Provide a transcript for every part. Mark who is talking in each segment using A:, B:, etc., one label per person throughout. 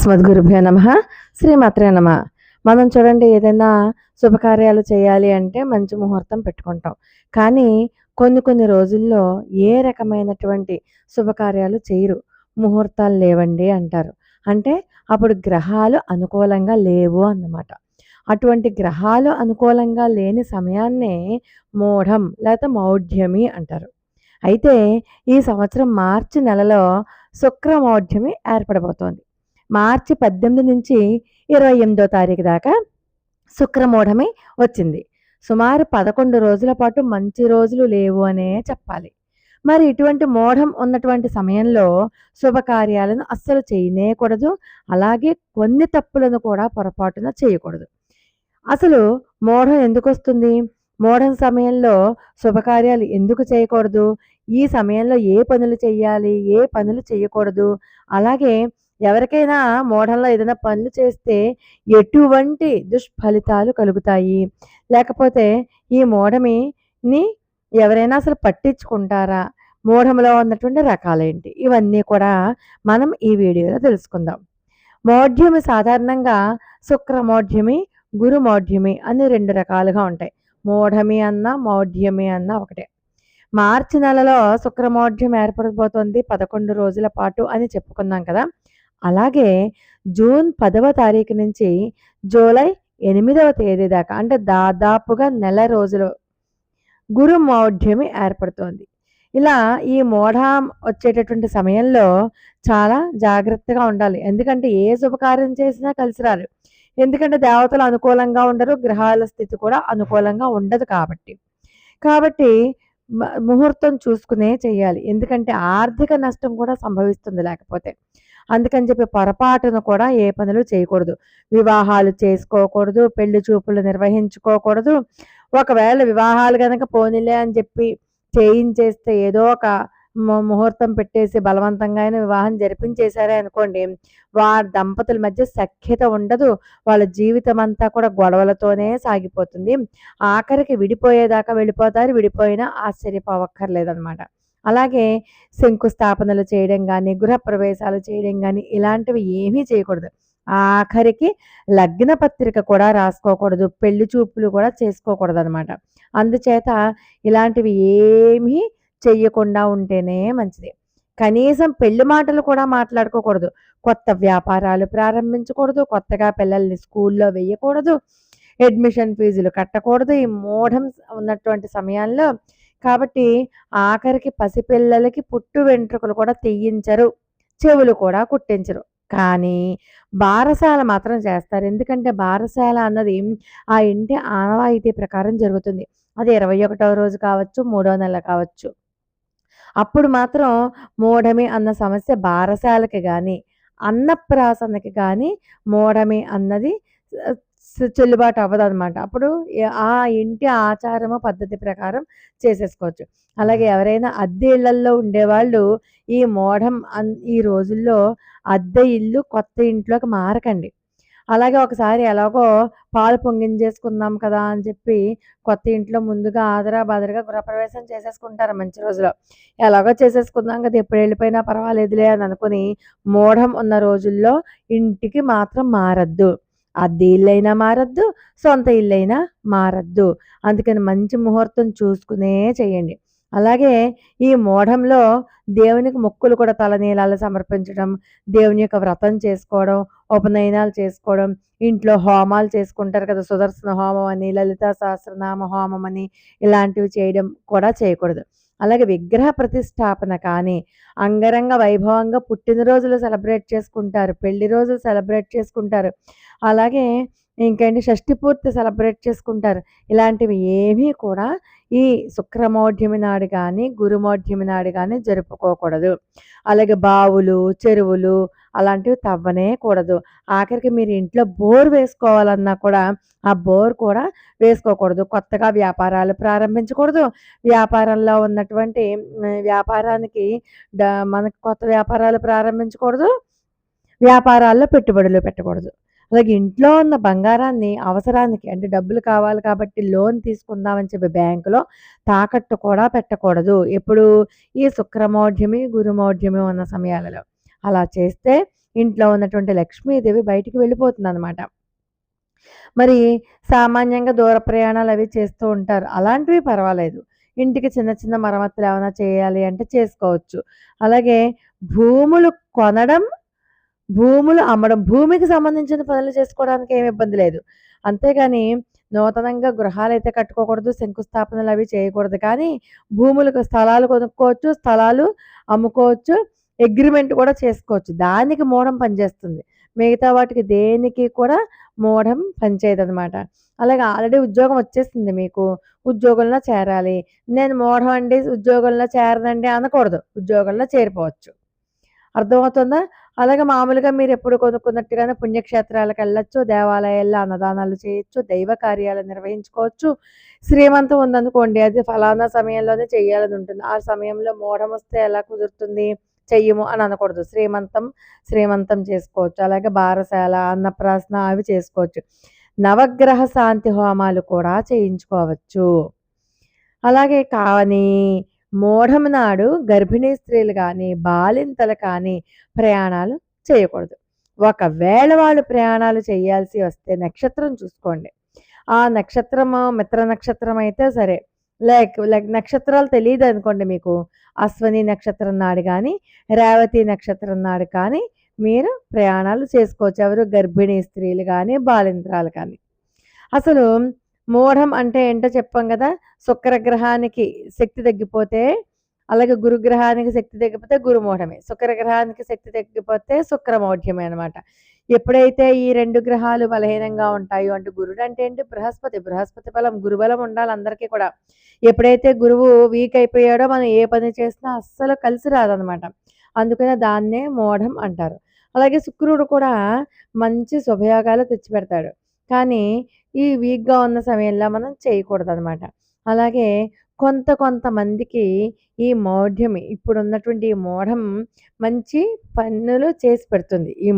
A: అస్మద్గురుభ్యో నమః. శ్రీమాత్రే నమః. మనం చూడండి, ఏదైనా శుభకార్యాలు చేయాలి అంటే మంచి ముహూర్తం పెట్టుకుంటాం. కానీ కొన్ని రోజుల్లో ఏ రకమైనటువంటి శుభకార్యాలు చేయరు. ముహూర్తాలు లేవండి అంటారు. అంటే అప్పుడు గ్రహాలు అనుకూలంగా లేవు అన్నమాట. అటువంటి గ్రహాలు అనుకూలంగా లేని సమయాన్నే మూఢం లేకపోతే మౌఢ్యమి అంటారు. అయితే ఈ సంవత్సరం మార్చి నెలలో శుక్రమౌఢ్యమి ఏర్పడబోతోంది. మార్చి 18 నుంచి 28వ తారీఖు దాకా శుక్రమూఢమి వచ్చింది. సుమారు 11 రోజుల పాటు మంచి రోజులు లేవు అనే చెప్పాలి. మరి ఇటువంటి మూఢం ఉన్నటువంటి సమయంలో శుభకార్యాలను అస్సలు చేయనేకూడదు. అలాగే కొన్ని తప్పులను కూడా పొరపాటున చేయకూడదు. అసలు మూఢం ఎందుకొస్తుంది? మూఢం సమయంలో శుభకార్యాలు ఎందుకు చేయకూడదు? ఈ సమయంలో ఏ పనులు చెయ్యాలి? ఏ పనులు చేయకూడదు? అలాగే ఎవరికైనా మూఢంలో ఏదైనా పనులు చేస్తే ఎటువంటి దుష్ఫలితాలు కలుగుతాయి? లేకపోతే ఈ మూఢమిని ఎవరైనా అసలు పట్టించుకుంటారా? మూఢంలో ఉన్నటువంటి రకాలేంటి? ఇవన్నీ కూడా మనం ఈ వీడియోలో తెలుసుకుందాం. మౌఢ్యమి సాధారణంగా శుక్రమౌఢ్యమి, గురుమౌఢ్యమి అని 2 రకాలుగా ఉంటాయి. మూఢమి అన్న, మౌఢ్యమి అన్న ఒకటే. మార్చి నెలలో శుక్రమౌఢ్యం ఏర్పడబోతోంది 11 రోజుల పాటు అని చెప్పుకున్నాం కదా. అలాగే జూన్ 10వ తారీఖు నుంచి జూలై 8వ తేదీ దాకా, అంటే దాదాపుగా నెల రోజులు గురుమౌఢ్యమి ఏర్పడుతోంది. ఇలా ఈ మూఢం వచ్చేటటువంటి సమయంలో చాలా జాగ్రత్తగా ఉండాలి. ఎందుకంటే ఏ శుభకార్యం చేసినా కలిసి రారు. ఎందుకంటే దేవతలు అనుకూలంగా ఉండరు, గ్రహాల స్థితి కూడా అనుకూలంగా ఉండదు కాబట్టి. కాబట్టి ముహూర్తం చూసుకునే చేయాలి. ఎందుకంటే ఆర్థిక నష్టం కూడా సంభవిస్తుంది లేకపోతే. అందుకని చెప్పి పొరపాటున కూడా ఏ పనులు చేయకూడదు. వివాహాలు చేసుకోకూడదు, పెళ్లి చూపులు నిర్వహించుకోకూడదు. ఒకవేళ వివాహాలు గనక పోనీలే అని చెప్పి చేయించేస్తే ఏదో ఒక ముహూర్తం పెట్టేసి బలవంతంగా అయినా వివాహం జరిపించేశారే అనుకోండి, వారి దంపతుల మధ్య సఖ్యత ఉండదు. వాళ్ళ జీవితం అంతా కూడా గొడవలతోనే సాగిపోతుంది. ఆఖరికి విడిపోయేదాకా వెళ్ళిపోతారు. విడిపోయినా ఆశ్చర్యపోవక్కర్లేదనమాట. అలాగే శంకుస్థాపనలు చేయడం కానీ, గృహప్రవేశాలు చేయడం కానీ ఇలాంటివి ఏమీ చేయకూడదు. ఆఖరికి లగ్న పత్రిక కూడా రాసుకోకూడదు. పెళ్లి చూపులు కూడా చేసుకోకూడదు అనమాట. అందుచేత ఇలాంటివి ఏమీ చెయ్యకుండా ఉంటేనే మంచిది. కనీసం పెళ్లి మాటలు కూడా మాట్లాడుకోకూడదు. కొత్త వ్యాపారాలు ప్రారంభించకూడదు. కొత్తగా పిల్లల్ని స్కూల్లో వేయకూడదు. అడ్మిషన్ ఫీజులు కట్టకూడదు ఈ మూఢం ఉన్నటువంటి సమయాల్లో. కాబట్టి ఆఖరికి పసిపిల్లలకి పుట్టు వెంట్రుకలు కూడా తీయించరు, చెవులు కూడా కుట్టించరు. కానీ బారసాల మాత్రం చేస్తారు. ఎందుకంటే బారసాల అన్నది ఆ ఇంటి ఆనవాయితీ ప్రకారం జరుగుతుంది. అది 21వ రోజు కావచ్చు, 3వ నెల కావచ్చు. అప్పుడు మాత్రం మూఢమి అన్న సమస్య బారసాలకి కానీ, అన్నప్రాసనకి కానీ మూఢమి అన్నది చెల్లుబాటు అవ్వదనమాట. అప్పుడు ఆ ఇంటి ఆచారము పద్ధతి ప్రకారం చేసేసుకోవచ్చు. అలాగే ఎవరైనా అద్దె ఇళ్లల్లో ఉండేవాళ్ళు ఈ మూఢం ఈ రోజుల్లో అద్దె ఇల్లు కొత్త ఇంట్లోకి మారకండి. అలాగే ఒకసారి ఎలాగో పాలు పొంగించేసుకుందాం కదా అని చెప్పి కొత్త ఇంట్లో ముందుగా ఆదరా బాదరగా గృహప్రవేశం చేసేసుకుంటారు మంచి రోజులో. ఎలాగో చేసేసుకుందాం కదా, ఎప్పుడు వెళ్ళిపోయినా పర్వాలేదులే అని అనుకుని మూఢం ఉన్న రోజుల్లో ఇంటికి మాత్రం మారద్దు. అద్దె ఇల్లైనా మారద్దు, సొంత ఇల్లైనా మారద్దు. అందుకని మంచి ముహూర్తం చూసుకునే చేయండి. అలాగే ఈ మూఢంలో దేవునికి మొక్కులు కూడా తలనీలాలు సమర్పించడం, దేవుని యొక్క వ్రతం చేసుకోవడం, ఉపనయనాలు చేసుకోవడం, ఇంట్లో హోమాలు చేసుకుంటారు కదా, సుదర్శన హోమం అని, లలితా సహస్రనామ హోమం అని ఇలాంటివి చేయడం కూడా చేయకూడదు. అలాగే విగ్రహ ప్రతిష్టాపన కానీ, అంగరంగ వైభవంగా పుట్టినరోజులు సెలబ్రేట్ చేసుకుంటారు, పెళ్లి రోజులు సెలబ్రేట్ చేసుకుంటారు, అలాగే ఇంకేంటి షష్ఠి పూర్తి సెలబ్రేట్ చేసుకుంటారు. ఇలాంటివి ఏమీ కూడా ఈ శుక్రమౌఢ్యమి నాడు కానీ, గురుమౌఢ్యమి నాడు కానీ జరుపుకోకూడదు. అలాగే బావులు, చెరువులు అలాంటివి తవ్వనే కూడదు. ఆఖరికి మీరు ఇంట్లో బోర్ వేసుకోవాలన్నా కూడా ఆ బోర్ కూడా వేసుకోకూడదు. కొత్తగా వ్యాపారాలు ప్రారంభించకూడదు. వ్యాపారంలో ఉన్నటువంటి వ్యాపారానికి మనకు కొత్త వ్యాపారాలు ప్రారంభించకూడదు. వ్యాపారాల్లో పెట్టుబడులు పెట్టకూడదు. అలాగే ఇంట్లో ఉన్న బంగారాన్ని అవసరానికి, అంటే డబ్బులు కావాలి కాబట్టి లోన్ తీసుకుందామని చెప్పి బ్యాంకులో తాకట్టు కూడా పెట్టకూడదు. ఎప్పుడు ఈ శుక్రమౌఢ్యమి, గురుమౌఢ్యమి ఉన్న సమయాలలో. అలా చేస్తే ఇంట్లో ఉన్నటువంటి లక్ష్మీదేవి బయటికి వెళ్ళిపోతుందనమాట. మరి సామాన్యంగా దూర ప్రయాణాలు అవి చేస్తూ ఉంటారు. అలాంటివి పర్వాలేదు. ఇంటికి చిన్న చిన్న మరమ్మతులు ఏమైనా చేయాలి అంటే చేసుకోవచ్చు. అలాగే భూములు కొనడం, భూములు అమ్మడం, భూమికి సంబంధించిన పనులు చేసుకోవడానికి ఏమి ఇబ్బంది లేదు. అంతేగాని నూతనంగా గృహాలైతే కట్టుకోకూడదు, శంకుస్థాపనలు అవి చేయకూడదు. కానీ భూములకు స్థలాలు కొనుక్కోవచ్చు, స్థలాలు అమ్ముకోవచ్చు, అగ్రిమెంట్ కూడా చేసుకోవచ్చు. దానికి మూఢం పనిచేస్తుంది. మిగతా వాటికి దేనికి కూడా మూఢం పనిచేయదనమాట. అలాగే ఆల్రెడీ ఉద్యోగం వచ్చేసింది మీకు. ఉద్యోగంలో చేరాలి. నేను మూఢం అండి ఉద్యోగంలో చేరనండి అనకూడదు. ఉద్యోగంలో చేరిపోవచ్చు. అర్థమవుతుందా? అలాగే మామూలుగా మీరెప్పుడు కొనుక్కున్నట్టుగానే పుణ్యక్షేత్రాలకు వెళ్ళొచ్చు, దేవాలయాల్లో అన్నదానాలు చేయొచ్చు, దైవ కార్యాలు నిర్వహించుకోవచ్చు. శ్రీమంతం ఉందనుకోండి, అది ఫలానా సమయంలోనే చెయ్యాలని ఉంటుంది. ఆ సమయంలో మూఢమొస్తే ఎలా కుదురుతుంది? చెయ్యము అని అనకూడదు. శ్రీమంతం చేసుకోవచ్చు. అలాగే బారసాల, అన్నప్రాసన అవి చేసుకోవచ్చు. నవగ్రహ శాంతి హోమాలు కూడా చేయించుకోవచ్చు. అలాగే కానీ మూఢం నాడు గర్భిణీ స్త్రీలు కానీ, బాలింతలు కానీ ప్రయాణాలు చేయకూడదు. ఒకవేళ వాళ్ళు ప్రయాణాలు చేయాల్సి వస్తే నక్షత్రం చూసుకోండి. ఆ నక్షత్రము మిత్ర నక్షత్రం అయితే సరే, నక్షత్రాలు తెలియదు అనుకోండి మీకు. అశ్వని నక్షత్రం నాడు కానీ, రేవతి నక్షత్రం నాడు కానీ మీరు ప్రయాణాలు చేసుకోవచ్చు. ఎవరు? గర్భిణీ స్త్రీలు కానీ, బాలింత్రాలు కానీ. అసలు మూఢం అంటే ఏంటో చెప్పాం కదా! శుక్రగ్రహానికి శక్తి తగ్గిపోతే, అలాగే గురుగ్రహానికి శక్తి తగ్గిపోతే గురుమూఢమే. శుక్రగ్రహానికి శక్తి తగ్గిపోతే శుక్రమౌఢ్యమే అనమాట. ఎప్పుడైతే ఈ 2 గ్రహాలు బలహీనంగా ఉంటాయో, అంటే గురుడు అంటే ఏంటి? బృహస్పతి బలం, గురుబలం ఉండాలి అందరికీ కూడా. ఎప్పుడైతే గురువు వీక్ అయిపోయాడో మనం ఏ పని చేసినా అస్సలు కలిసి రాదనమాట. అందుకనే దాన్నే మూఢం అంటారు. అలాగే శుక్రుడు కూడా మంచి శుభయోగాలు తెచ్చిపెడతాడు. కానీ ఈ వీక్‌గా ఉన్న సమయంలో మనం చేయకూడదనమాట. అలాగే కొంతమందికి ఈ మౌఢ్యం, ఇప్పుడున్నటువంటి ఈ మూఢం మంచి పనులు చేసి పెడుతుంది. ఈ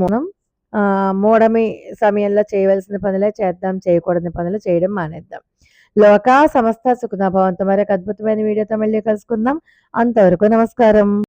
A: మూఢమి సమయంలో చేయవలసిన పనులే చేద్దాం, చేయకూడని పనులు చేయడం మానేద్దాం. లోకా సమస్త సుఖినో భవంతు. మరొక అద్భుతమైన వీడియోతో మళ్ళీ కలుసుకుందాం. అంతవరకు నమస్కారం.